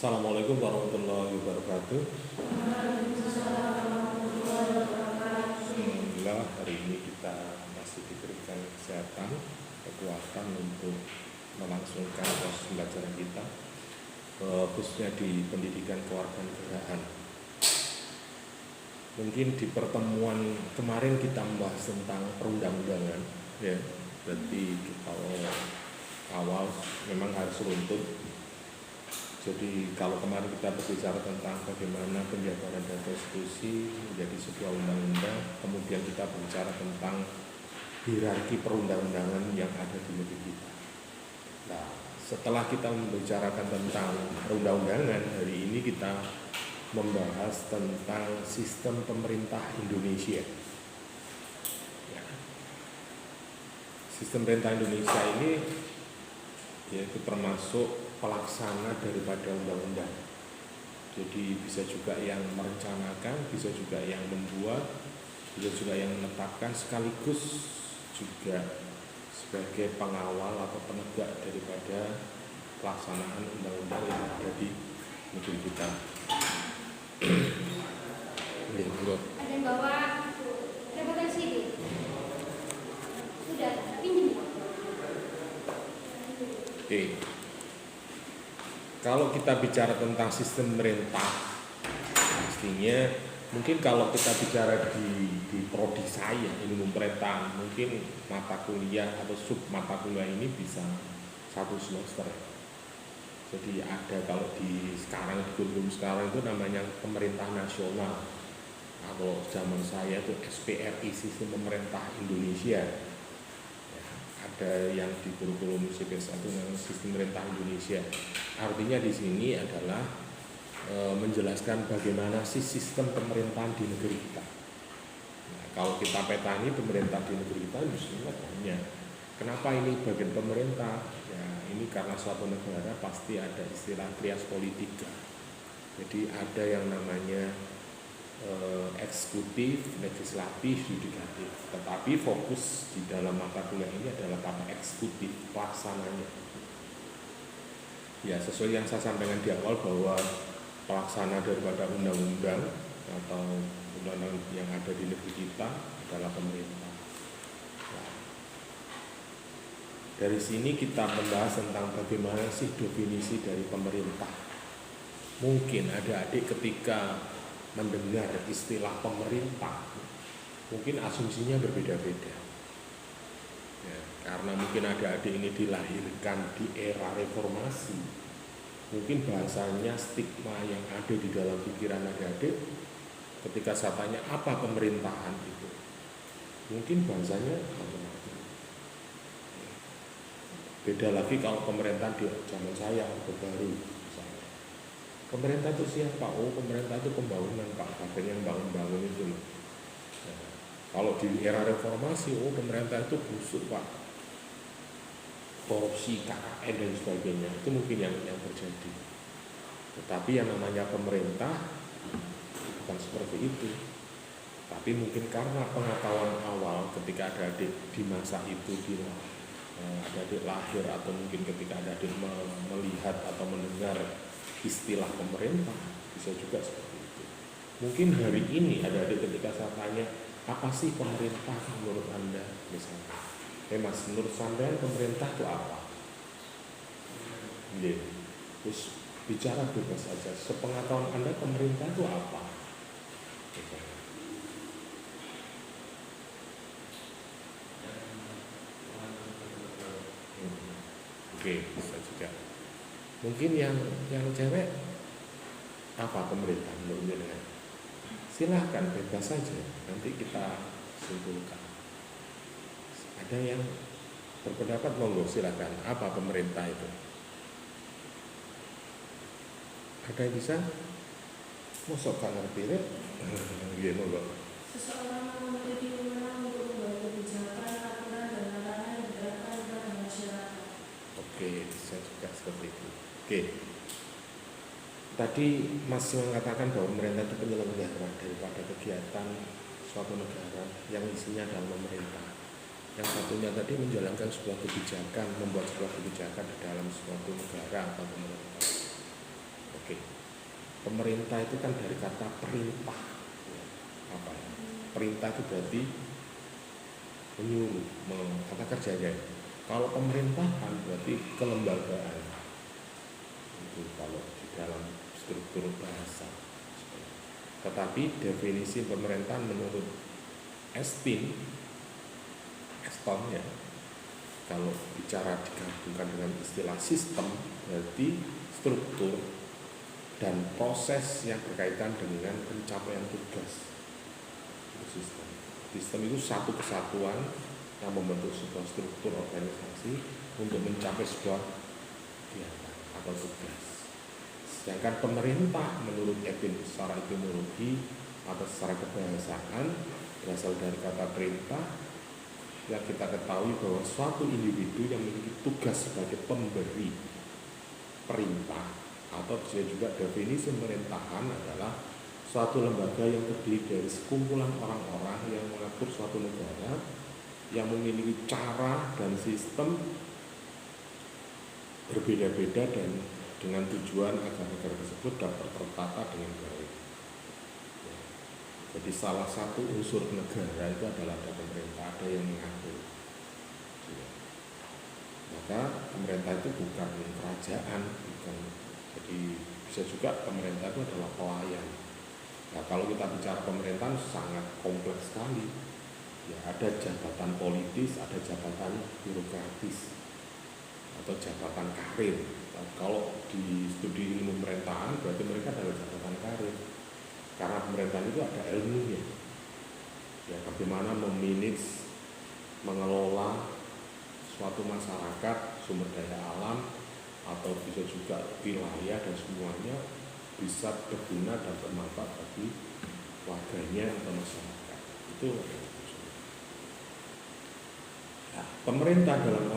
Assalamualaikum warahmatullahi wabarakatuh. Alhamdulillah hari ini kita masih diberikan kesehatan, kekuatan untuk melangsungkan proses pembelajaran kita, khususnya di pendidikan kewarganegaraan. Mungkin di pertemuan kemarin kita membahas tentang perundang-undangan, ya. Berarti kita awal memang harus runtut. Jadi kalau kemarin kita berbicara tentang bagaimana penjabaran dan konstitusi menjadi sebuah undang-undang, kemudian kita berbicara tentang hierarki perundang-undangan yang ada di negeri kita. Nah, setelah kita membicarakan tentang perundang-undangan, hari ini kita membahas tentang sistem pemerintah Indonesia. Ya. Sistem pemerintah Indonesia ini yaitu termasuk pelaksana daripada undang-undang. Jadi bisa juga yang merencanakan, bisa juga yang membuat, bisa juga yang menetapkan, sekaligus juga sebagai pengawal atau penegak daripada pelaksanaan undang-undang yang ada di negeri kita. Ada yang bawa reputasi itu? Sudah, pinjam. Oke. Kalau kita bicara tentang sistem pemerintah, pastinya mungkin kalau kita bicara di prodi saya, ilmu pemerintahan, mungkin mata kuliah atau sub mata kuliah ini bisa 1 semester. Jadi ada kalau di kurikulum sekarang itu namanya pemerintah nasional. Kalau zaman saya itu SPRI, Sistem Pemerintah Indonesia. Ada yang di kurikulum CPS1 namanya Sistem Pemerintah Indonesia. Artinya di sini adalah menjelaskan bagaimana sih sistem pemerintahan di negeri kita. Nah, kalau kita petani pemerintah di negeri kita mestinya banyak. Kenapa ini bagian pemerintah? Ya, ini karena suatu negara pasti ada istilah trias politika. Jadi ada yang namanya eksekutif, legislatif, yudikatif. Tetapi fokus di dalam mata kuliah ini adalah pada eksekutif, pelaksananya. Ya, sesuai yang saya sampaikan di awal bahwa pelaksana daripada undang-undang atau undang-undang yang ada di negeri kita adalah pemerintah. Nah, dari sini kita membahas tentang bagaimana sih definisi dari pemerintah. Mungkin ada adik ketika mendengar istilah pemerintah, mungkin asumsinya berbeda-beda. Ya, karena mungkin ada adik ini dilahirkan di era reformasi, mungkin bahasanya stigma yang ada di dalam pikiran adik-adik ketika saya tanya apa pemerintahan itu, mungkin bahasanya macam-macam. Beda lagi kalau pemerintahan di zaman saya Orde Baru. Pemerintah itu siapa? Oh, pemerintah itu pembangunan, Pak. Bagian yang bangun-bangun itu. Nah, kalau di era reformasi, oh pemerintah itu busuk, Pak. Korupsi, KKN dan sebagainya. Itu mungkin yang terjadi. Tetapi yang namanya pemerintah bukan seperti itu. Tapi mungkin karena pengetahuan awal ketika ada adik di masa itu, ada adik lahir atau mungkin ketika ada adik melihat atau mendengar istilah pemerintah, bisa juga seperti itu. Mungkin hari ini ada ketika saya tanya, apa sih pemerintah menurut Anda? Misalnya, Mas, menurut sampean pemerintah itu apa? Ya, terus bicara bebas saja. Sepengetahuan Anda pemerintah itu apa? Misalnya. Oke, bisa juga. Mungkin yang cewek apa pemerintah menurut Anda? Silahkan bebas saja, nanti kita simpulkan. Ada yang berpendapat, monggo silahkan. Apa pemerintah itu? Ada yang bisa? Mosok gak ngerti deh? Iya, monggo. Seseorang yang memiliki wewenang untuk membuat kebijakan, aturan, dan larangan yang diterapkan kepada masyarakat. Oke, bisa juga seperti itu. Oke. Tadi Mas mengatakan bahwa pemerintah itu penyelenggara daripada kegiatan suatu negara yang isinya adalah pemerintah. Yang satunya tadi menjalankan sebuah kebijakan, membuat sebuah kebijakan di dalam suatu negara atau pemerintah. Oke. Pemerintah itu kan dari kata perintah. Ya, apa ya? Perintah itu berarti menyuruh, kata kerjanya. Kalau pemerintahan berarti kelembagaan. Itu kalau di dalam struktur bahasa. Tetapi definisi pemerintahan menurut Estin ya, kalau bicara digabungkan dengan istilah sistem, berarti struktur dan proses yang berkaitan dengan pencapaian tugas. Itu sistem. Sistem itu satu kesatuan yang membentuk sebuah struktur organisasi untuk mencapai sebuah kegiatan atau tugas. Sedangkan pemerintah menurut secara etimologi atau secara kebahasaan berasal dari kata perintah, yang kita ketahui bahwa suatu individu yang memiliki tugas sebagai pemberi perintah, atau bisa juga definisi pemerintahan adalah suatu lembaga yang terdiri dari sekumpulan orang-orang yang mengatur suatu negara yang memiliki cara dan sistem berbeda-beda dan dengan tujuan agar negara tersebut dapat tertata dengan baik. Jadi salah satu unsur negara itu adalah ada pemerintah, ada yang mengatur. Maka pemerintah itu bukan kerajaan, bukan. Jadi bisa juga pemerintah itu adalah pelayan. Nah, kalau kita bicara pemerintahan sangat kompleks sekali. Ya, ada jabatan politis, ada jabatan birokratis, atau jabatan karir. Nah, kalau di studi ilmu pemerintahan berarti mereka adalah jabatan karir. Karena pemerintahan itu ada ilmunya. Ya, bagaimana memanage, mengelola suatu masyarakat, sumber daya alam, atau bisa juga wilayah dan semuanya bisa berguna dan bermanfaat bagi warganya atau masyarakat. Itu ya, pemerintah dalam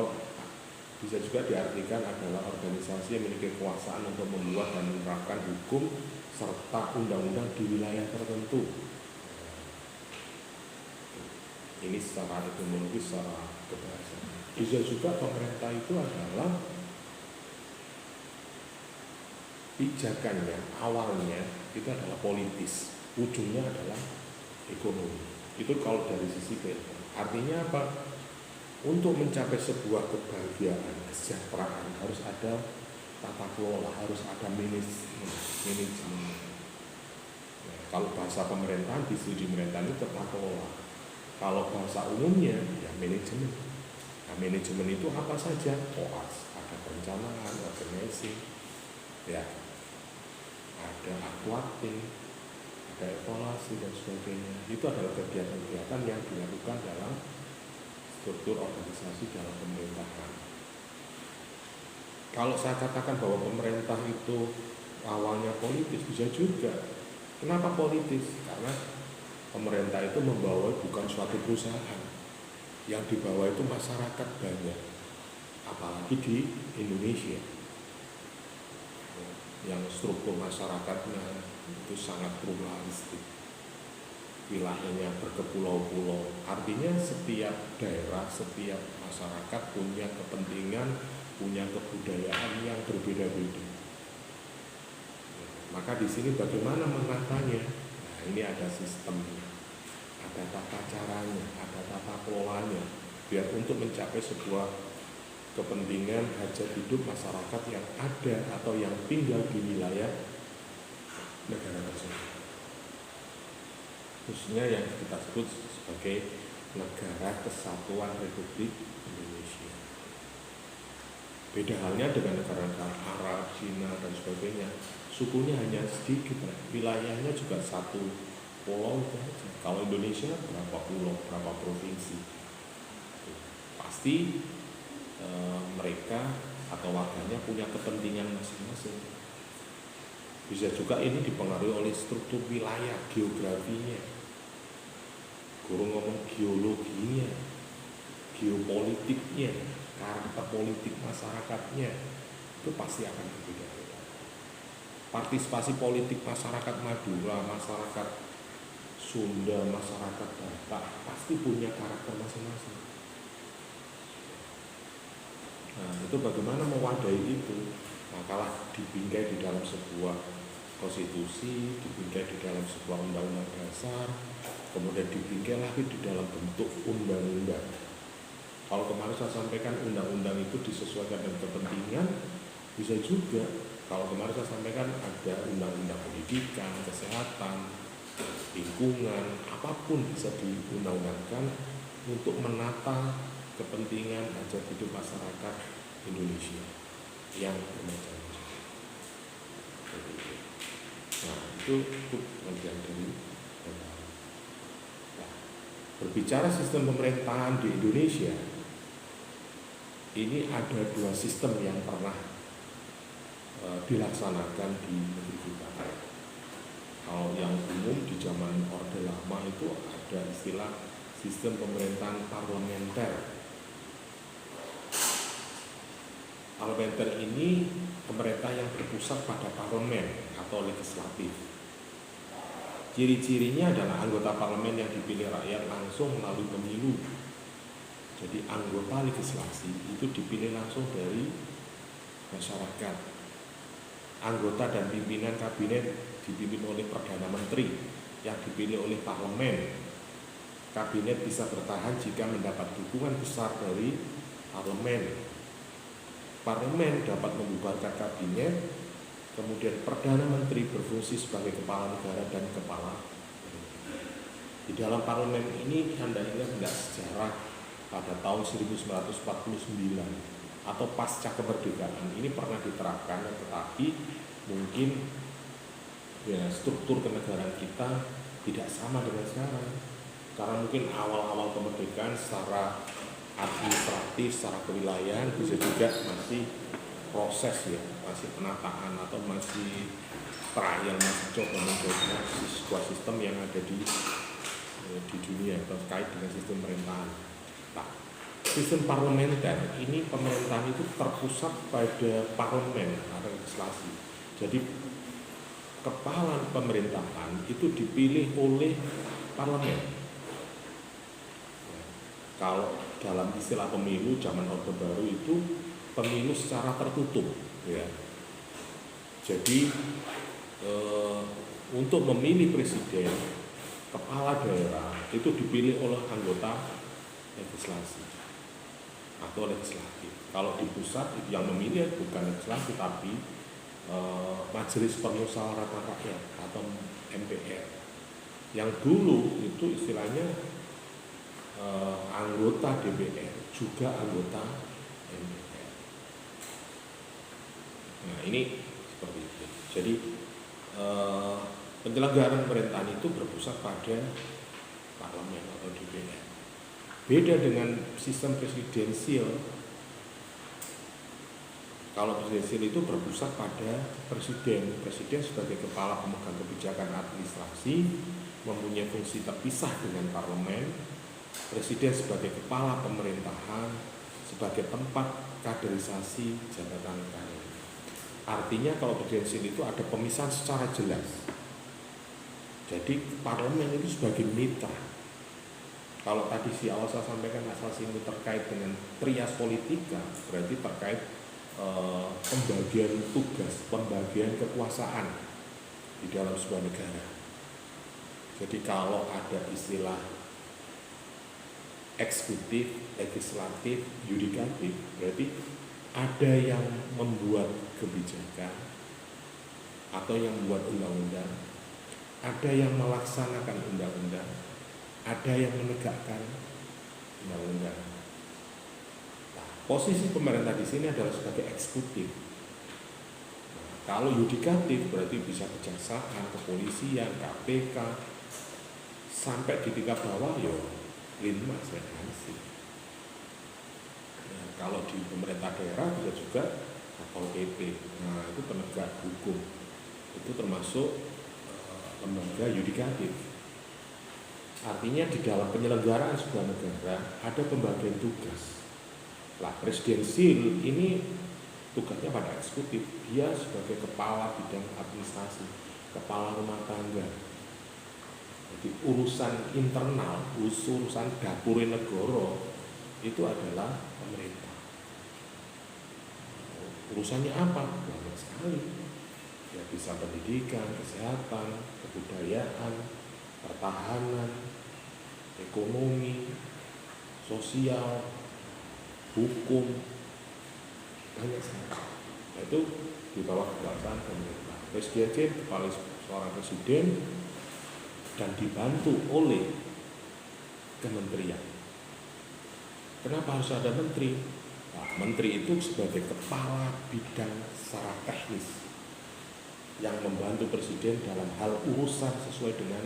bisa juga diartikan adalah organisasi yang memiliki kekuasaan untuk membuat dan menerapkan hukum serta undang-undang di wilayah tertentu. Ini secara etimologi, secara kebahasaan. Bisa juga pemerintah itu adalah pijakannya, awalnya itu adalah politis, ujungnya adalah ekonomi. Itu kalau dari sisi keilmuan. Artinya apa? Untuk mencapai sebuah kebahagiaan, kesejahteraan harus ada tata kelola, harus ada manajemen. Nah, kalau bahasa pemerintahan di studi pemerintahan itu tata kelola. Kalau bahasa umumnya ya manajemen. Nah, manajemen itu apa saja? Ada perencanaan, organizing, ya, ada aquating, ada evaluasi dan sebagainya. Itu adalah kegiatan-kegiatan yang dilakukan dalam struktur organisasi dalam pemerintahan. Kalau saya katakan bahwa pemerintah itu awalnya politis, bisa juga. Kenapa politis? Karena pemerintah itu membawa bukan suatu perusahaan, yang dibawa itu masyarakat banyak, apalagi di Indonesia yang struktur masyarakatnya itu sangat pluralistik, wilayahnya berkepulau-pulau. Artinya setiap daerah, setiap masyarakat punya kepentingan, punya kebudayaan yang berbeda-beda. Maka di sini bagaimana menatanya? Nah, ini ada sistemnya, ada tata caranya, ada tata kelolanya, biar untuk mencapai sebuah kepentingan hajat hidup masyarakat yang ada atau yang tinggal di wilayah negara tersebut, khususnya yang kita sebut sebagai Negara Kesatuan Republik Indonesia. Beda halnya dengan negara-negara Arab, Cina dan sebagainya, sukunya hanya sedikit, wilayahnya juga satu pulau itu aja. Kalau Indonesia berapa pulau, berapa provinsi, pasti mereka atau warganya punya kepentingan masing-masing. Bisa juga ini dipengaruhi oleh struktur wilayah, geografinya. Guru ngomong geologinya, geopolitiknya, karakter politik masyarakatnya, itu pasti akan berbeda-beda. Partisipasi politik masyarakat Madura, masyarakat Sunda, masyarakat Batak pasti punya karakter masing-masing. Nah, itu bagaimana mewadahi itu? makalah dibingkai di dalam sebuah konstitusi, dibingkai di dalam sebuah undang-undang dasar, kemudian dibingkai lagi di dalam bentuk undang-undang. Kalau kemarin saya sampaikan undang-undang itu disesuaikan dengan kepentingan, bisa juga. Kalau kemarin saya sampaikan ada undang-undang pendidikan, kesehatan, lingkungan, apapun bisa diundang-undangkan untuk menata kepentingan hajat hidup masyarakat Indonesia yang bermacam-macam. Nah, itu bagian dari berbicara sistem pemerintahan di Indonesia. Ini ada dua sistem yang pernah dilaksanakan di negeri kita. Kalau yang umum di zaman Orde Lama itu ada istilah sistem pemerintahan parlementer. Parlementer ini pemerintah yang berpusat pada parlemen atau legislatif. Ciri-cirinya adalah anggota parlemen yang dipilih rakyat langsung melalui pemilu. Jadi anggota legislasi itu dipilih langsung dari masyarakat. Anggota dan pimpinan kabinet dipimpin oleh Perdana Menteri yang dipilih oleh parlemen. Kabinet bisa bertahan jika mendapat dukungan besar dari parlemen. Parlemen dapat membubarkan kabinet, kemudian Perdana Menteri berfungsi sebagai kepala negara dan kepala. Di dalam parlemen ini Anda ingat enggak sejarah pada tahun 1949 atau pasca kemerdekaan ini pernah diterapkan, tetapi mungkin ya, struktur kenegaraan kita tidak sama dengan sekarang. Karena mungkin awal-awal kemerdekaan secara administratif, secara kewilayahan bisa juga masih proses ya, masih penataan atau masih trial, masih coba mencoba sebuah sistem yang ada di dunia terkait dengan sistem pemerintahan. Nah, sistem parlementer ini pemerintahan itu terpusat pada parlemen atau legislasi. Jadi kepala pemerintahan itu dipilih oleh parlemen. Kalau dalam istilah pemilu zaman Orde Baru itu pemilu secara tertutup, ya. Jadi untuk memilih presiden, kepala daerah itu dipilih oleh anggota legislasi atau legislatif. Kalau di pusat yang memilih bukan legislatif tapi Majelis Permusyawaratan Rakyat atau MPR. Yang dulu itu istilahnya anggota DPR juga anggota MPR. Nah ini seperti itu. Jadi penyelenggaraan pemerintahan itu berpusat pada parlemen atau DPR. Beda dengan sistem presidensial. Kalau presidensial itu berpusat pada presiden. Presiden sebagai kepala pemegang kebijakan administrasi mempunyai fungsi terpisah dengan parlemen. Presiden sebagai kepala pemerintahan, sebagai tempat kaderisasi jabatan karir. Artinya kalau presidensial itu ada pemisahan secara jelas. Jadi parlemen itu sebagai mitra. Kalau tadi si awal saya sampaikan asas ini terkait dengan trias politika, berarti terkait pembagian tugas, pembagian kekuasaan di dalam sebuah negara. Jadi kalau ada istilah eksekutif, legislatif, yudikatif, berarti ada yang membuat kebijakan atau yang membuat undang-undang, ada yang melaksanakan undang-undang, ada yang menegakkan undang-undang. Nah, posisi pemerintah di sini adalah sebagai eksekutif. Nah, kalau yudikatif berarti bisa kejaksaan, kepolisian, KPK, sampai di tingkat bawah ya Linmas dan Hansi. Nah, kalau di pemerintah daerah bisa juga Satpol PP. Nah, itu penegak hukum. Itu termasuk lembaga yudikatif. Artinya di dalam penyelenggaraan sebuah negara ada pembagian tugas. Lah, presidensial ini tugasnya pada eksekutif. Dia sebagai kepala bidang administrasi, kepala rumah tangga. Jadi urusan internal, urusan dapur negara itu adalah pemerintah. Urusannya apa? banyak sekali. Ya bisa pendidikan, kesehatan, kebudayaan, pertahanan, ekonomi, sosial, hukum, banyak sekali. Nah, itu di bawah kekuasaan pemerintah. PSDJ kepala seorang presiden dan dibantu oleh kementerian. Kenapa harus ada menteri? Nah, menteri itu sebagai kepala bidang secara teknis yang membantu presiden dalam hal urusan sesuai dengan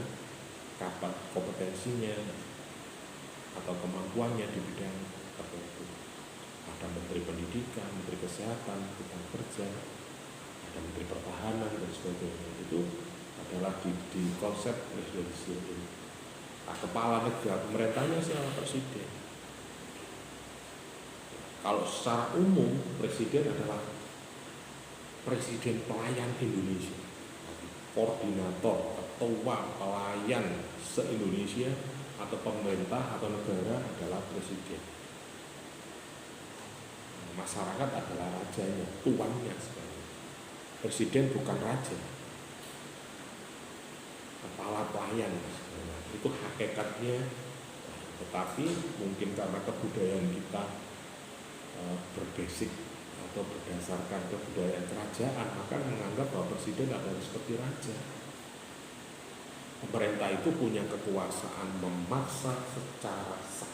kompetensinya atau kemampuannya di bidang tertentu. Ada menteri pendidikan, menteri kesehatan, bidang kerja, ada menteri pertahanan dan sebagainya. Itu adalah di konsep presidensial ini. Nah, kepala negara pemerintahnya siapa? Presiden. Kalau secara umum presiden adalah presiden pelayan Indonesia, koordinator, ketua pelayan se-Indonesia atau pemerintah atau negara adalah presiden. Masyarakat adalah rajanya, tuannya sebenarnya. Presiden bukan raja, kepala pelayan sebenarnya. Itu hakikatnya. Tetapi mungkin karena kebudayaan kita berbasic atau berdasarkan kebudayaan kerajaan, maka menganggap bahwa presiden adalah seperti raja. Pemerintah itu punya kekuasaan memaksa secara sah,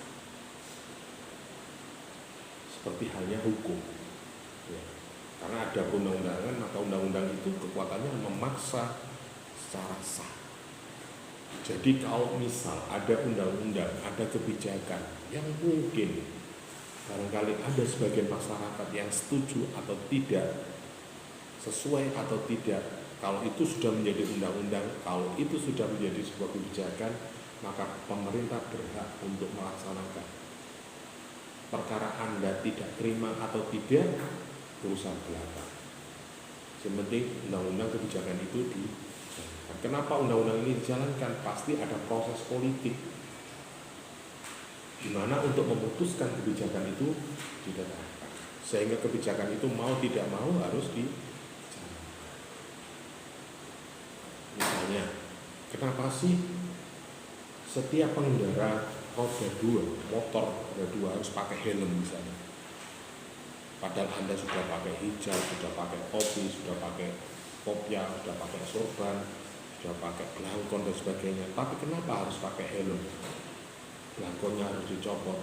seperti halnya hukum. Ya. Karena ada undang-undangan, maka undang-undang itu kekuatannya memaksa secara sah. Jadi kalau misal ada undang-undang, ada kebijakan yang mungkin barangkali ada sebagian masyarakat yang setuju atau tidak, sesuai atau tidak, kalau itu sudah menjadi undang-undang, kalau itu sudah menjadi sebuah kebijakan, maka pemerintah berhak untuk melaksanakan. Perkara Anda tidak terima atau tidak, urusan belakang. Yang penting undang-undang kebijakan itu dijalankan. Kenapa undang-undang ini dijalankan? Pasti ada proses politik di mana untuk memutuskan kebijakan itu ditetapkan, sehingga kebijakan itu mau tidak mau harus dijalankan. Misalnya, kenapa sih setiap pengendara roda 2, motor roda 2 harus pakai helm misalnya? Padahal Anda sudah pakai hijab, sudah pakai topi, sudah pakai kopiah, sudah pakai sorban, sudah pakai belangkon dan sebagainya. Tapi kenapa harus pakai helm? Belangkonnya harus dicopot,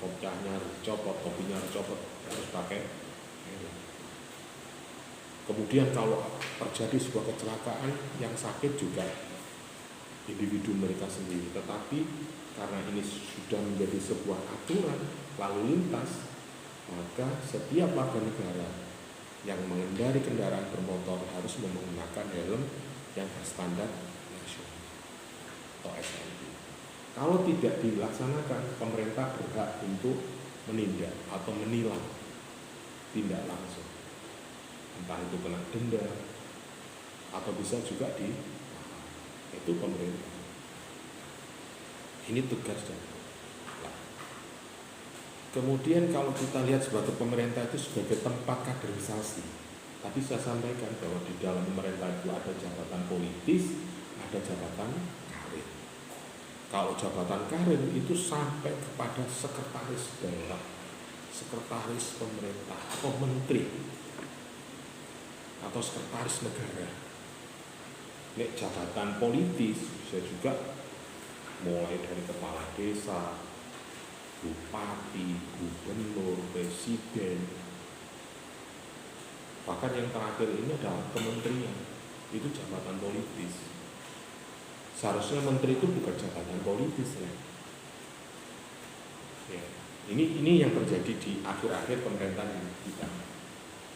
kopiahnya harus dicopot, topinya harus dicopot, harus pakai helm. Kemudian kalau terjadi sebuah kecelakaan, yang sakit juga individu mereka sendiri. Tetapi karena ini sudah menjadi sebuah aturan lalu lintas, maka setiap warga negara yang mengendari kendaraan bermotor harus menggunakan helm yang berstandar nasional atau SNI. Kalau tidak dilaksanakan, pemerintah berhak untuk menindak atau menilang, tindak langsung. Entah itu kena denda atau bisa juga itu pemerintah. Ini tugasnya. Kemudian kalau kita lihat sebagai pemerintah itu sebagai tempat kaderisasi, tadi saya sampaikan bahwa di dalam pemerintah itu ada jabatan politis, ada jabatan karir. Kalau jabatan karir itu sampai kepada sekretaris daerah, sekretaris pemerintah atau menteri atau sekretaris negara. Nek jabatan politis bisa juga mulai dari kepala desa, bupati, gubernur, presiden, bahkan yang terakhir ini adalah kementerian, itu jabatan politis. Seharusnya menteri itu bukan jabatan politis ya. Ini yang terjadi di akhir-akhir pemerintahan kita.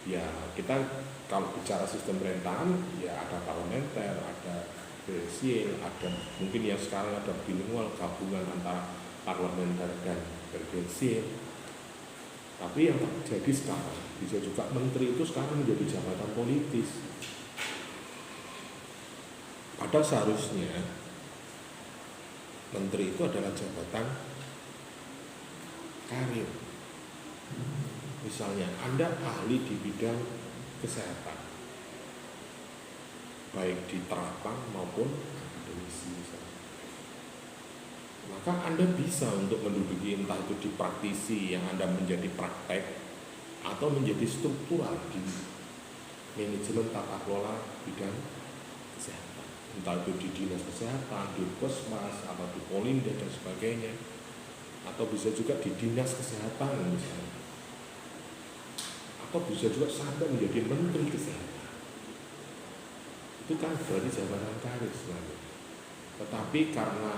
Ya kita kalau bicara sistem pemerintahan, ya ada parlementer, ada presidensial, ada mungkin yang sekarang ada bilingual, gabungan antara parlementer dan presidensial. Tapi yang terjadi sekarang bisa juga menteri itu sekarang menjadi jabatan politis. Padahal seharusnya menteri itu adalah jabatan karir. Misalnya Anda ahli di bidang kesehatan, baik di terapan maupun akademisi misalnya. Maka Anda bisa untuk menduduki entah itu di praktisi yang Anda menjadi praktek atau menjadi struktural di manajemen tata kelola bidang kesehatan, entah itu di dinas kesehatan, di puskesmas atau di Polinda dan sebagainya, atau bisa juga di dinas kesehatan misalnya, atau bisa juga sampai menjadi menteri kesehatan. Itu kan berarti jabatan karir sebenarnya. Tetapi karena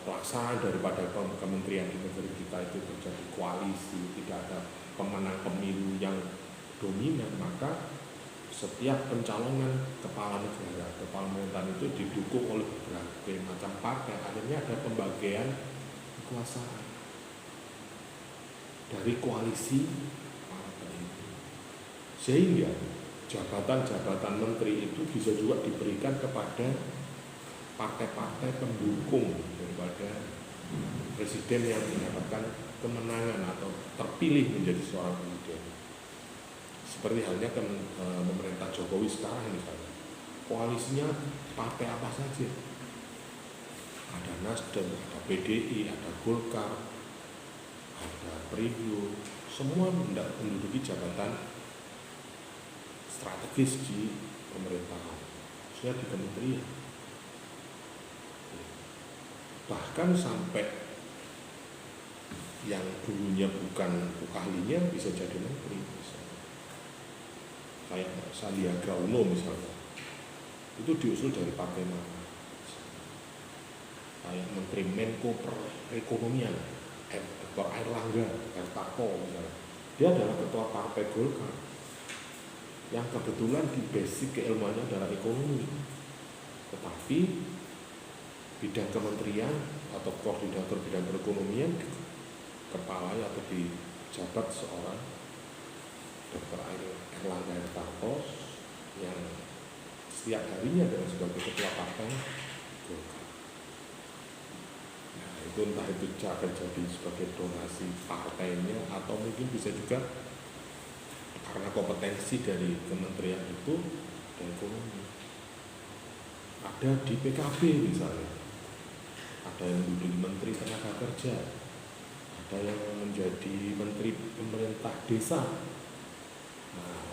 pelaksanaan daripada kementerian di negeri kita itu terjadi koalisi, tidak ada pemenang pemilu yang dominan, maka setiap pencalonan kepala negara, kepala pemerintahan itu didukung oleh berbagai macam partai. Akhirnya ada pembagian kekuasaan dari koalisi partai itu, sehingga jabatan-jabatan menteri itu bisa juga diberikan kepada partai-partai pendukung daripada presiden yang mendapatkan kemenangan atau terpilih menjadi seorang presiden. Seperti halnya pemerintah Jokowi sekarang misalnya, koalisinya partai apa saja, ada Nasdem, ada PDI, ada Golkar, ada Perindo, semua menduduki jabatan strategis di pemerintahan, khususnya di kementerian. Bahkan sampai yang dulunya bukan ahlinya bisa jadi menteri misalnya. Kayak Sandiaga Uno misalnya, itu diusul dari partai mana? Kayak Menteri Menko Perekonomian Dr. Airlangga Hartarto misalnya, dia adalah ketua partai Golkar yang kebetulan di basic keilmuannya adalah ekonomi, tetapi bidang kementerian atau koordinator bidang perekonomian kepala atau dijabat seorang Dr. Airlangga Hartarto yang setiap harinya adalah sebagai ketua partai Golkar. Nah, itu entah itu akan jadi sebagai donasi partainya atau mungkin bisa juga karena kompetensi dari kementerian itu dan ekonomi. Ada di PKB misalnya, ada yang menjadi menteri tenaga kerja, ada yang menjadi menteri pemerintah desa. Nah,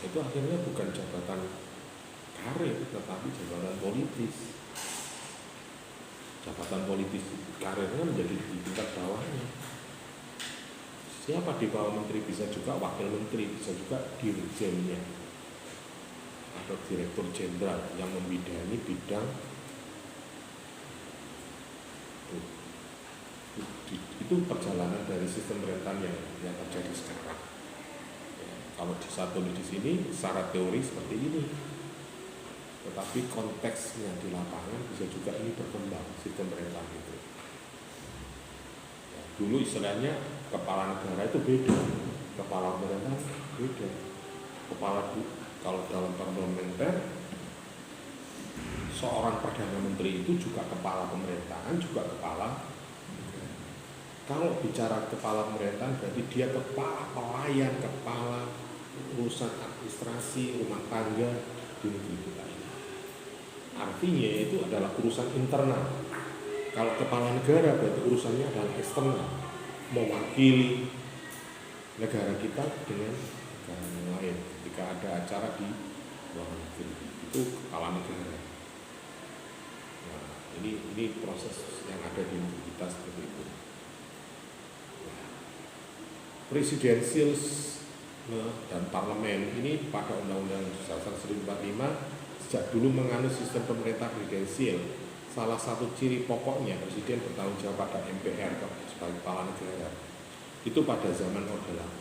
itu akhirnya bukan jabatan karir, tetapi jabatan politis. Jabatan politis karirnya menjadi di tingkat bawahnya. Siapa di bawah menteri bisa juga wakil menteri, bisa juga dirjennya atau direktur jenderal yang membidani bidang itu perjalanan dari sistem pemerintahan yang terjadi sekarang. Ya, kalau disatukan di sini secara teori seperti ini, tetapi konteksnya di lapangan bisa juga ini berkembang sistem pemerintahan itu. Ya, dulu istilahnya kepala negara itu beda, kepala pemerintahan beda. Kalau dalam parlementer seorang perdana menteri itu juga kepala pemerintahan, juga kepala negara. Kalau bicara kepala pemerintahan berarti dia kepala pelayan, kepala urusan administrasi rumah tangga di negeri kita ini. Artinya itu adalah urusan internal. Kalau kepala negara berarti urusannya adalah eksternal, mewakili negara kita dengan negara yang lain ketika ada acara di luar negeri, itu kepala negara. Nah, ini proses yang ada di negeri kita seperti itu. Presidensial dan parlemen ini pada Undang-Undang Dasar 1945 sejak dulu menganut sistem pemerintah presidensial. Salah satu ciri pokoknya presiden bertanggung jawab pada MPR sebagai kepala negara. Itu pada zaman Orde Lama.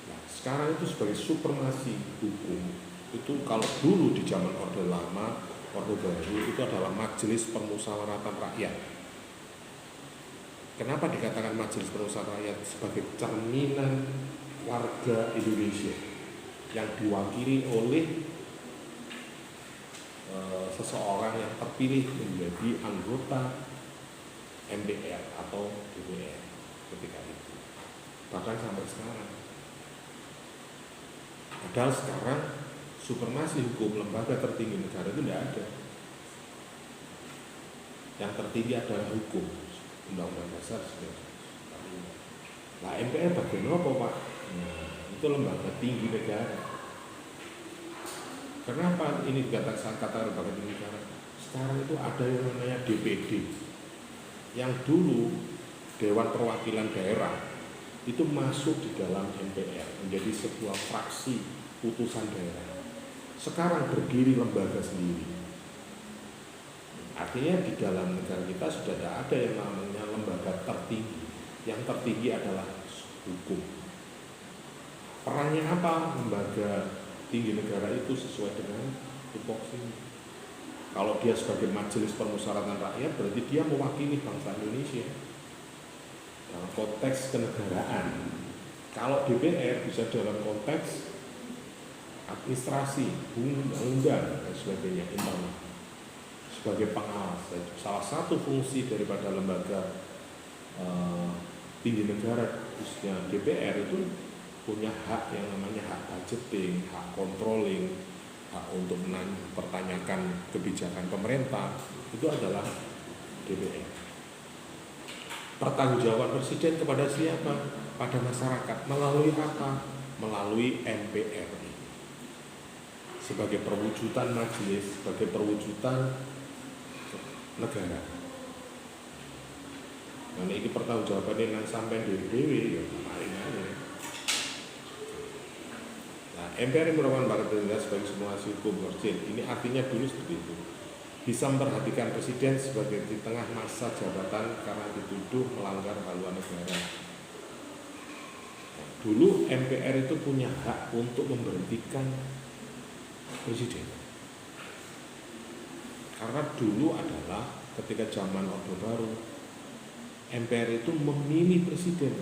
Nah, sekarang itu sebagai supremasi hukum. Itu kalau dulu di zaman Orde Lama, Orde Baru itu adalah Majelis Permusyawaratan Rakyat. Kenapa dikatakan Majelis Permusyawaratan Rakyat? Sebagai cerminan warga Indonesia yang diwakili oleh seseorang yang terpilih menjadi anggota MPR atau DPR ketika itu. Bahkan sampai sekarang Padahal sekarang supremasi hukum, lembaga tertinggi negara itu tidak ada. Yang tertinggi adalah hukum, Undang-Undang Dasar 1945. Nah, MPR bagian apa, Pak? Nah, itu lembaga tinggi negara. Kenapa ini kata lembaga tinggi negara? Sekarang itu ada yang namanya DPD, yang dulu Dewan Perwakilan Daerah itu masuk di dalam MPR menjadi sebuah fraksi putusan daerah. Sekarang berdiri lembaga sendiri. Artinya di dalam negara kita sudah tidak ada yang namanya lembaga tertinggi. Yang tertinggi adalah hukum. Perannya apa lembaga tinggi negara itu sesuai dengan tupoksinya? Kalau dia sebagai majelis permusyawaratan rakyat, berarti dia mewakili bangsa Indonesia dalam konteks kenegaraan. Kalau DPR bisa dalam konteks administrasi, undang-undang dan sebagainya, internal, sebagai pengawas. Salah satu fungsi daripada lembaga tinggi negara, khususnya DPR, itu punya hak yang namanya hak budgeting, hak controlling, hak untuk mempertanyakan kebijakan pemerintah. Itu adalah DPR. Pertanggungjawaban presiden kepada siapa? Pada masyarakat. Melalui apa? Melalui MPR. Sebagai perwujudan majelis, sebagai perwujudan negara. Nah, ini pertanggungjawabannya yang sampai dewi-dewi, ya kemarin aja. Nah, MPR yang merupakan lembaga tertinggi sebagai semua hukum presiden. Ini artinya dulu seperti itu. Bisa memperhatikan presiden sebagai di tengah masa jabatan karena dituduh melanggar haluan negara. Nah, dulu MPR itu punya hak untuk memberhentikan presiden. Karena dulu adalah ketika zaman Orde Baru, MPR itu memilih presiden.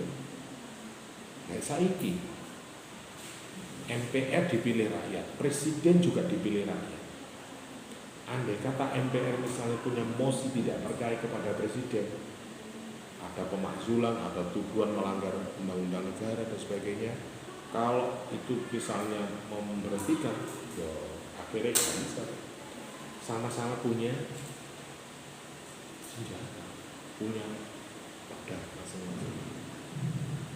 Nah, saiki MPR dipilih rakyat, presiden juga dipilih rakyat. Andai kata MPR misalnya punya mosi tidak percaya kepada presiden, ada pemakzulan, ada tuduhan melanggar undang-undang negara dan sebagainya, kalau itu misalnya mau memberhentikan, ya akhirnya nggak bisa. Sama-sama punya senjata, punya pedang masing-masing.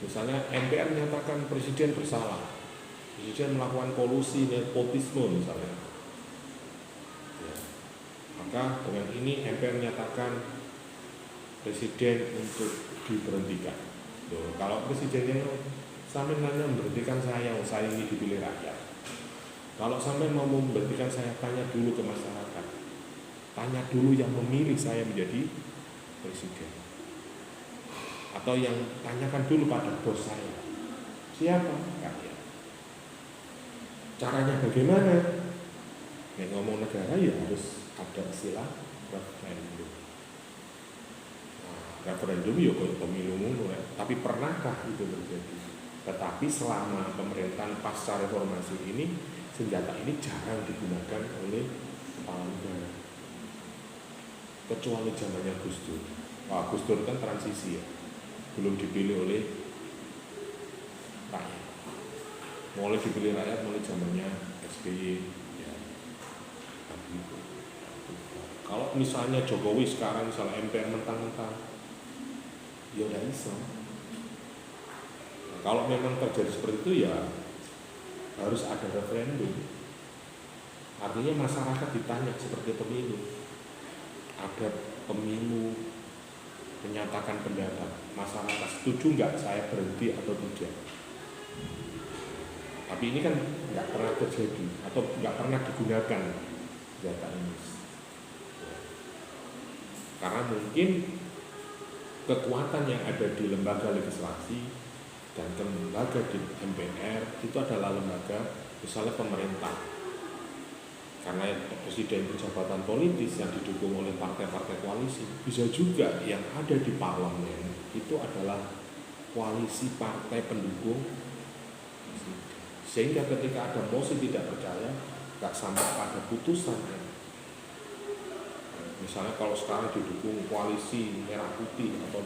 Misalnya MPR menyatakan presiden bersalah, presiden melakukan kolusi, nepotisme misalnya. Maka dengan ini MPR menyatakan presiden untuk diberhentikan. Tuh, kalau presidennya sampai nanya memberhentikan saya ini dipilih rakyat. Kalau sampai mau memberhentikan saya, tanya dulu ke masyarakat. Tanya dulu yang memilih saya menjadi presiden. Atau yang tanyakan dulu pada bos saya. Siapa? Rakyat. Caranya bagaimana? Yang ngomong negara ya harus ada istilah referendum. Nah, referendum ya kayak pemilu ya. Tapi pernahkah itu terjadi? Tetapi selama pemerintahan pasca reformasi ini, senjata ini jarang digunakan oleh kepala negara. Kecuali zamannya Gus Dur. Wah, Gus Dur kan transisi ya, belum dipilih oleh rakyat. Mulai dipilih rakyat mulai zamannya SBY. Ya, gitu. Kalau misalnya Jokowi sekarang misalnya MPR mentang-mentang, ya udah bisa. Nah, kalau memang terjadi seperti itu ya harus ada referendum. Artinya masyarakat ditanya seperti pemilu. Ada pemilu menyatakan pendapat, masyarakat setuju nggak saya berhenti atau tidak. Tapi ini kan nggak pernah terjadi atau nggak pernah digunakan data ini. Karena mungkin kekuatan yang ada di lembaga legislasi dan lembaga di MPR itu adalah lembaga misalnya pemerintah. Karena presiden itu jabatan politis yang didukung oleh partai-partai koalisi. Bisa juga yang ada di parlemen itu adalah koalisi partai pendukung. Sehingga ketika ada mosi tidak percaya, nggak sampai pada putusan. Misalnya kalau sekarang didukung koalisi merah putih atau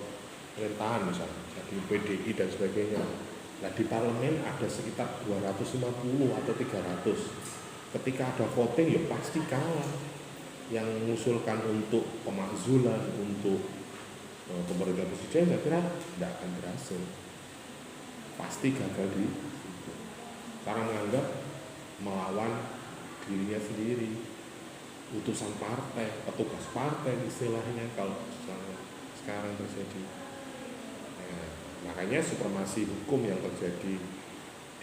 pemerintahan misalnya, jadi PDI dan sebagainya, Nah di parlemen ada sekitar 250 atau 300. Ketika ada voting ya pasti kalah. Yang mengusulkan untuk pemakzulan, untuk pemerintahan presiden, saya kira tidak akan berhasil. Pasti gagal di situ. Karena menganggap melawan dirinya sendiri, utusan partai, petugas partai istilahnya kalau sekarang terjadi. Nah, makanya supremasi hukum yang terjadi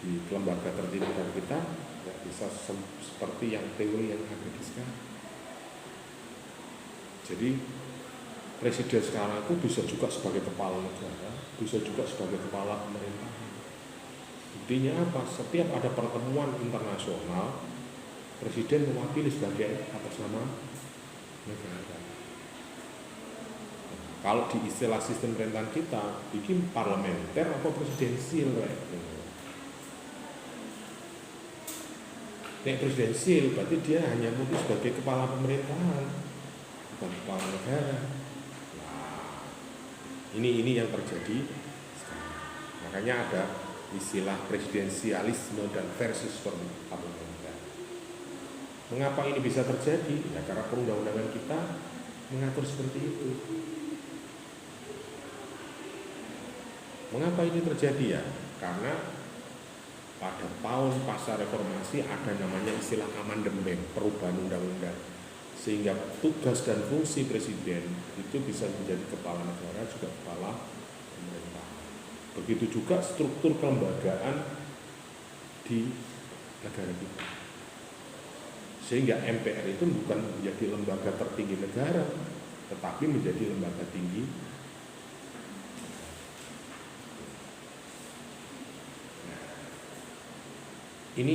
di lembaga tertinggi kita tidak bisa seperti yang teori yang ada di sekarang. Jadi presiden sekarang itu bisa juga sebagai kepala negara, bisa juga sebagai kepala pemerintahan. Intinya apa? Setiap ada pertemuan internasional, presiden mewakili sebagai atas nama negara. Kalau di istilah sistem pemerintahan kita, bikin parlementer atau presidensil, Nek presidensil berarti dia hanya mungkin sebagai kepala pemerintahan, bukan kepala negara. Nah, ini yang terjadi sekarang. Makanya ada istilah presidensialisme dan versus parlementer. Mengapa ini bisa terjadi? Ya karena perundang-undangan kita mengatur seperti itu. Mengapa ini terjadi ya? Karena pada tahun pasca reformasi ada namanya istilah amandemen, perubahan undang-undang, sehingga tugas dan fungsi presiden itu bisa menjadi kepala negara juga kepala pemerintah. Begitu juga struktur kelembagaan di negara kita, sehingga MPR itu bukan menjadi lembaga tertinggi negara, tetapi menjadi lembaga tinggi. Ini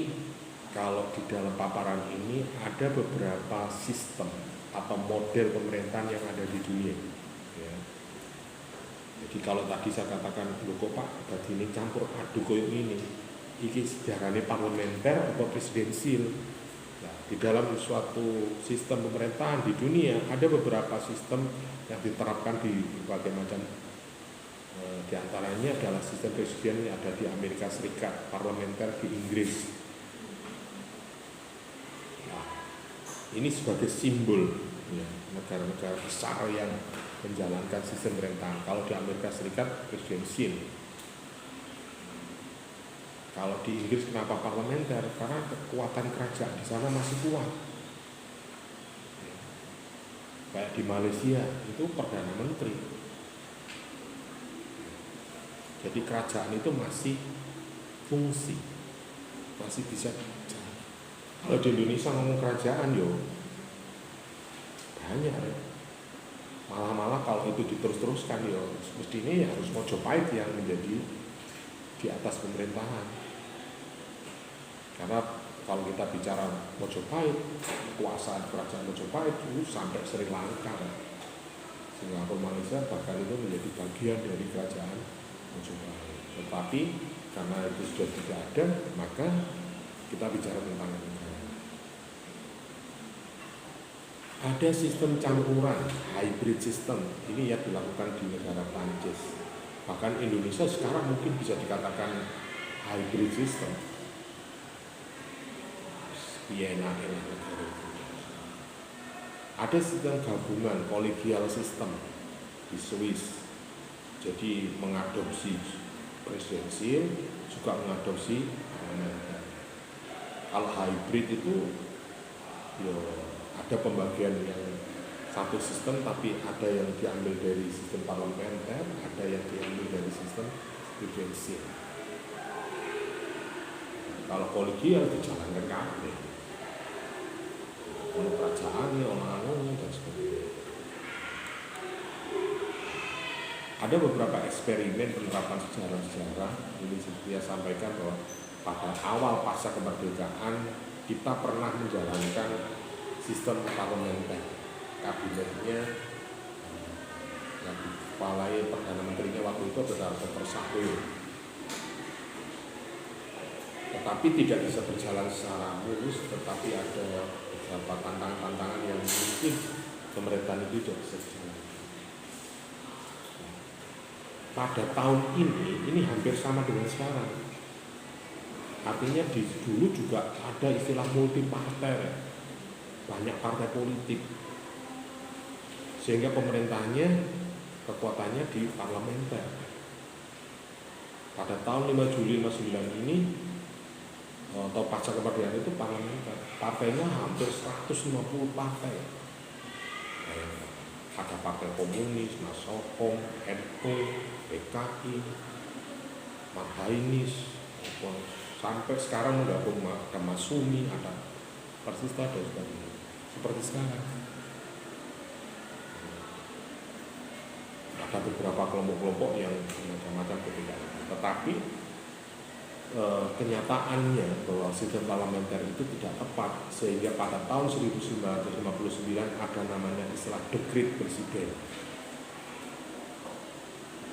kalau di dalam paparan ini ada beberapa sistem atau model pemerintahan yang ada di dunia. Ya. Jadi kalau tadi saya katakan, loh kok Pak, tadi ini campur aduk kayak ini sejarahnya parlementer atau presidensil. Nah, di dalam suatu sistem pemerintahan di dunia ada beberapa sistem yang diterapkan di berbagai macam. Di antaranya adalah sistem presiden yang ada di Amerika Serikat, parlementer di Inggris. Nah, ini sebagai simbol ya, negara-negara besar yang menjalankan sistem pemerintahan. Kalau di Amerika Serikat presidensial. Kalau di Inggris kenapa parlementer? Karena kekuatan kerajaan di sana masih kuat. Kayak di Malaysia itu perdana menteri. Jadi kerajaan itu masih fungsi, masih bisa jalan. Kalau di Indonesia ngomong kerajaan yo banyak ya. Malah kalau itu diterus-teruskan yo mestinya ya harus Mojopahit yang menjadi di atas pemerintahan. Karena kalau kita bicara Mojopahit, kekuasaan kerajaan Mojopahit itu sampai Sri Lanka, Singapura, Malaysia bahkan itu menjadi bagian dari kerajaan Mojopahit. Tetapi karena itu sudah tidak ada, maka kita bicara tentang negara. Ada sistem campuran, hybrid system. Ini yang dilakukan di negara Prancis. Bahkan Indonesia sekarang mungkin bisa dikatakan hybrid system. Vienna adalah negara. Ada sistem gabungan, kolegial system di Swiss. Jadi mengadopsi presidensial, juga mengadopsi parlementer. Kalau hybrid itu ya ada pembagian yang satu sistem, tapi ada yang diambil dari sistem parlementer, ada yang diambil dari sistem presidensial. Kalau kolegial dijalankan kabeh. Ono kerajaannya, ono anune dan sebagainya. Ada beberapa eksperimen penerapan sejarah-sejarah. Ini saya sampaikan bahwa pada awal pasca kemerdekaan kita pernah menjalankan sistem parlementer. Kabinetnya yang dikepalai Perdana Menterinya waktu itu adalah Dr. Sahwir. Tetapi tidak bisa berjalan secara mulus, tetapi ada beberapa tantangan-tantangan yang mungkin pemerintahan itu tidak bisa berjalan. pada tahun ini hampir sama dengan sekarang. Artinya dulu juga ada istilah multi partai, banyak partai politik, sehingga pemerintahnya kekuatannya di parlementer. Pada tahun 5 Juli 59 ini atau pasca kemerdekaan itu parlementer, partainya hampir 150 partai. Ada partai komunis, Nasokom, NU, PKI, Marhainis, sampai sekarang udah ada Masumi, ada Persista dan sebagainya. Seperti sekarang. Ada beberapa kelompok-kelompok yang macam-macam ketika itu. Tetapi kenyataannya bahwa sistem parlementer itu tidak tepat, sehingga pada tahun 1959 ada namanya istilah dekret presiden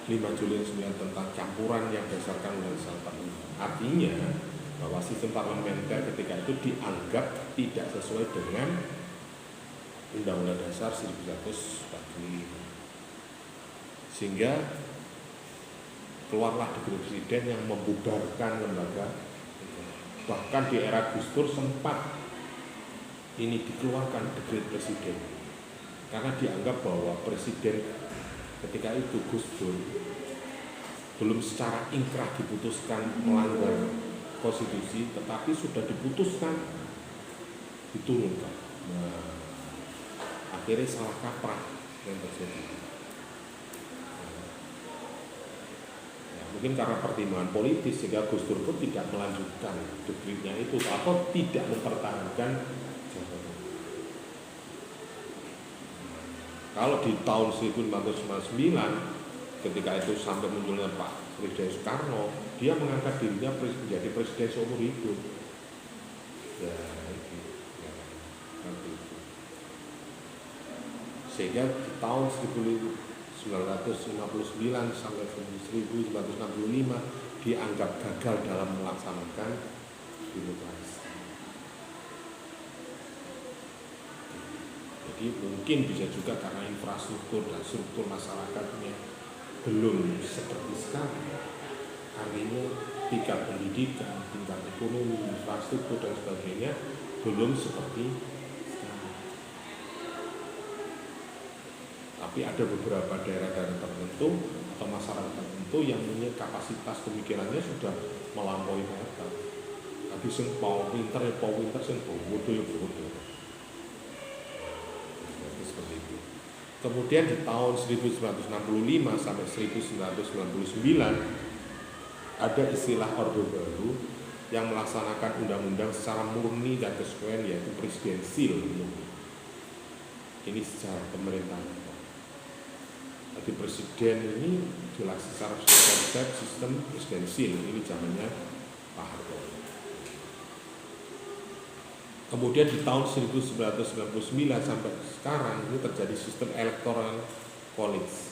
5 Juli 9 tentang campuran yang berdasarkan Undang-Undang 45. Artinya bahwa sistem parlementer ketika itu dianggap tidak sesuai dengan Undang-Undang Dasar 1945, sehingga keluarlah dekret presiden yang membubarkan lembaga. Bahkan di era Gus Dur sempat ini dikeluarkan dekret presiden karena dianggap bahwa presiden ketika itu Gus Dur belum secara ingkrah diputuskan melanggar konstitusi, tetapi sudah diputuskan diturunkan. Nah, akhirnya salah kaprah yang terjadi. Mungkin karena pertimbangan politis sehingga Gus Dur pun tidak melanjutkan dekretnya itu atau tidak mempertahankan jabatan. Kalau di tahun 1999 ketika itu sampai munculnya Pak Presiden Soekarno, dia mengangkat dirinya menjadi presiden seumur hidup. Ya, itu. Sehingga di tahun 1959 sampai 1965 dianggap gagal dalam melaksanakan demokrasi. Jadi mungkin bisa juga karena infrastruktur dan struktur masyarakatnya belum seperti sekarang. Artinya tingkat pendidikan, tingkat ekonomi, infrastruktur dan sebagainya belum seperti sekarang. Tapi ada beberapa daerah-daerah tertentu atau masyarakat tertentu yang punya kapasitas pemikirannya sudah melampaui batas. Tapi sing mau pinter ya mau pinter, sing bodoh ya bodoh. Seperti itu. Kemudian di tahun 1965 sampai 1999 ada istilah Orde Baru yang melaksanakan undang-undang secara murni dan kesesuaian, yaitu presidensil. Ini secara pemerintahan. Jadi presiden ini jelas secara konsep sistem presidensil, ini zamannya Pak Harto. Kemudian di tahun 1999 sampai sekarang ini terjadi sistem electoral college.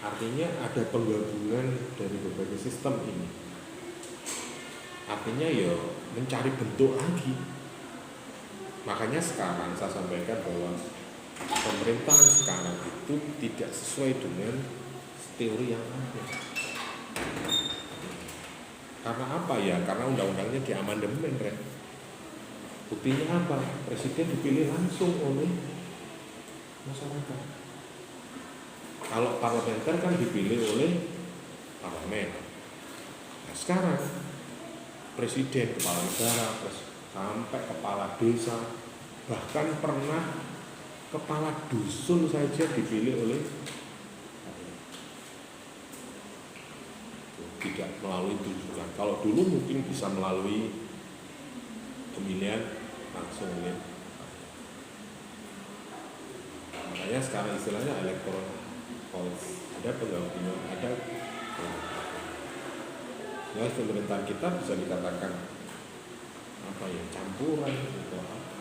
Artinya ada penggabungan dari berbagai sistem ini. Artinya ya mencari bentuk lagi. Makanya sekarang saya sampaikan bahwa pemerintahan sekarang itu tidak sesuai dengan teori yang ada. Karena apa ya? Karena undang-undangnya diamandemen, Ren. Buktinya apa? Presiden dipilih langsung oleh masyarakat. Kalau parlementer kan dipilih oleh parlemen. Nah sekarang presiden, kepala negara, sampai kepala desa, bahkan pernah kepala dusun saja dipilih oleh tidak melalui tunjukan. Kalau dulu mungkin bisa melalui pemilihan langsung ya. Makanya sekarang istilahnya electoral college, ada penggabungan, ada ya, pemerintahan kita bisa dikatakan apa ya, campuran atau apa.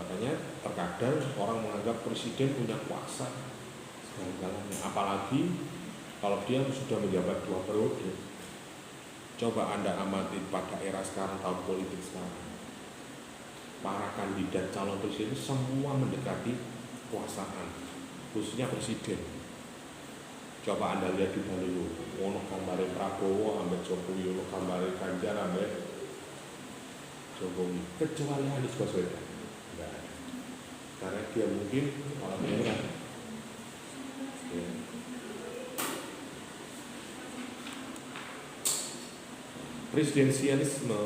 Makanya terkadang orang menganggap presiden punya kuasa segala-galanya, apalagi kalau dia sudah menjabat 2 periode. Coba Anda amati pada era sekarang, tahun politik sekarang, para kandidat calon presiden semua mendekati kekuasaan. khususnya presiden. Coba Anda lihat di baliho, ono gambare Prabowo ambek Jokowi, ono gambare Ganjar ambek Jokowi, kecuali Anies Baswedan. Enggak ada. Karena dia mungkin kepala daerah. Ya. Presidensialisme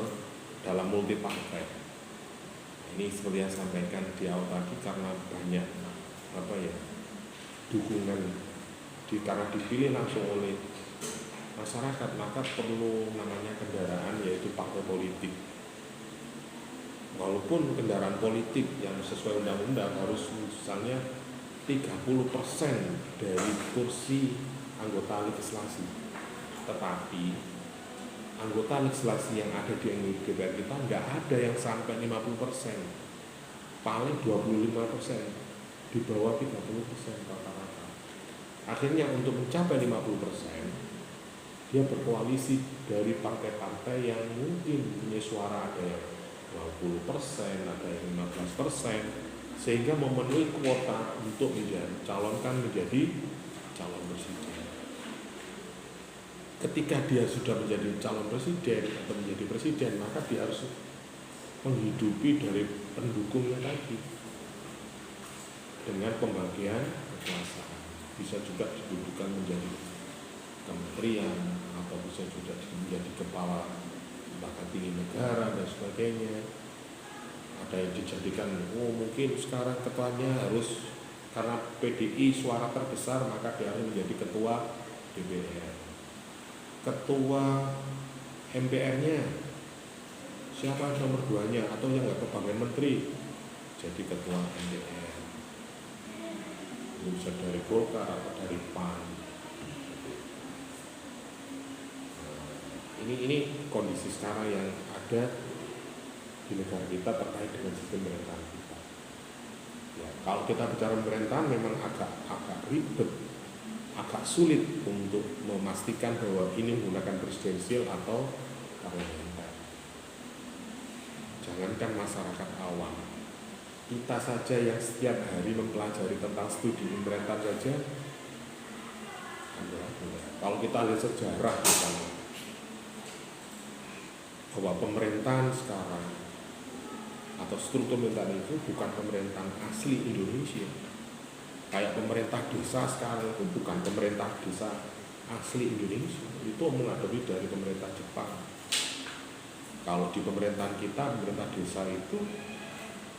dalam multi partai ini seperti yang saya sampaikan di awal tadi, karena banyak dukungan karena dipilih langsung oleh masyarakat, maka perlu namanya kendaraan, yaitu partai politik. Walaupun kendaraan politik yang sesuai undang-undang harus misalnya 30% dari kursi anggota legislasi, tetapi anggota legislasi yang ada di DPR kita nggak ada yang sampai 50%, paling 25%, di bawah 30% rata-rata. Akhirnya untuk mencapai 50%, dia berkoalisi dari partai-partai yang mungkin punya suara, ada yang 20%, ada yang 15%, sehingga memenuhi kuota untuk calonkan menjadi calon presiden. Ketika dia sudah menjadi calon presiden atau menjadi presiden, maka dia harus menghidupi dari pendukungnya tadi dengan pembagian kekuasaan. Bisa juga didudukan menjadi kementerian atau bisa juga menjadi kepala lembaga tinggi negara dan sebagainya. Ada yang dijadikan, mungkin sekarang ketuanya harus, karena PDI suara terbesar, maka dia harus menjadi ketua DPR. Ketua MPR-nya siapa nomor 2-nya, atau yang nggak kebagian menteri jadi ketua MPR. Bisa dari Golkar atau dari PAN. Ini kondisi sekarang yang ada di negara kita terkait dengan sistem pemerintahan kita. Ya, kalau kita bicara pemerintahan memang agak ribet, agak sulit untuk memastikan bahwa ini menggunakan presidensial atau parlementer. Jangankan masyarakat awam, kita saja yang setiap hari mempelajari tentang studi pemerintahan saja, kalau kita lihat sejarah misalnya, bahwa pemerintahan sekarang atau struktur pemerintahan itu bukan pemerintahan asli Indonesia. Kayak pemerintah desa sekarang itu bukan pemerintah desa asli Indonesia, itu mengadopsi dari pemerintah Jepang. Kalau di pemerintahan kita, pemerintah desa itu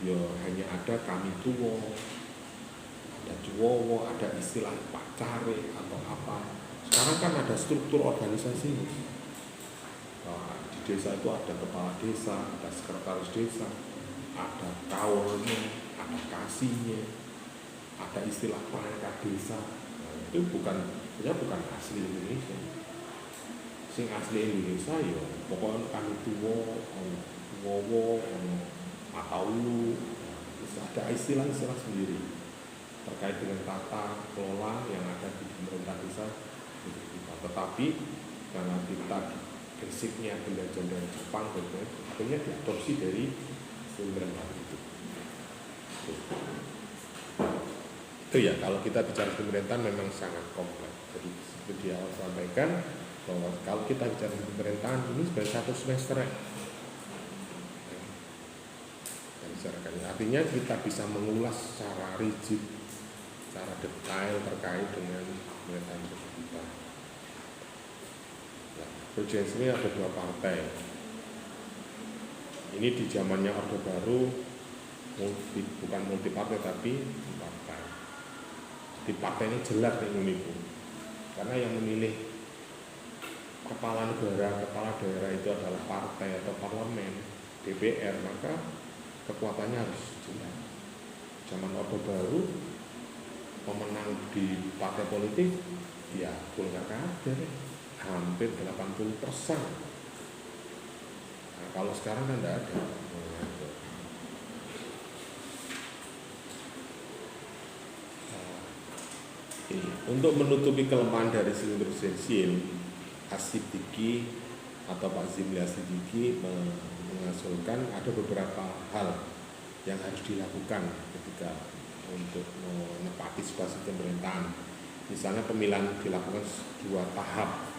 ya hanya ada kami tuwo, ada cuwowo, ada istilah pak care atau apa. Sekarang kan ada struktur organisasi. Nah, di desa itu ada kepala desa, ada sekretaris desa, ada kaulnya, ada kasihnya, ada istilah perangkat desa. Nah, itu bukan asli Indonesia. Sing asli Indonesia ya pokoknya kami tuwo, wowo, ataulu, ada istilah-istilah sendiri terkait dengan tata kelola yang ada di pemerintah desa kita. Tetapi karena kita basicnya belajar dari Jepang, akhirnya diadopsi dari pemerintah itu. Itu ya, kalau kita bicara pemerintahan memang sangat kompleks. Jadi seperti yang saya sampaikan, bahwa kalau kita bicara pemerintahan ini sebagai satu semester ya. Artinya kita bisa mengulas secara rigid, secara detail terkait dengan pemerintahan kita. Nah, presidensi ini ada 2 partai. Ini di zamannya Orde Baru bukan multi partai tapi partai. Di partai ini jelas nih itu, karena yang memilih kepala negara, kepala daerah itu adalah partai atau parlemen, DPR, maka kekuatannya harus jelas. Zaman Orde Baru pemenang di partai politik ya Golkar kader, hampir 80%. Nah, kalau sekarang kan tidak ada. Untuk menutupi kelemahan dari sistem presidensial, As-Siddiqi atau Pak Zimli As-Siddiqi mengusulkan ada beberapa hal yang harus dilakukan ketika untuk menepati sebuah sistem pemerintahan. Misalnya pemilihan dilakukan 2 tahap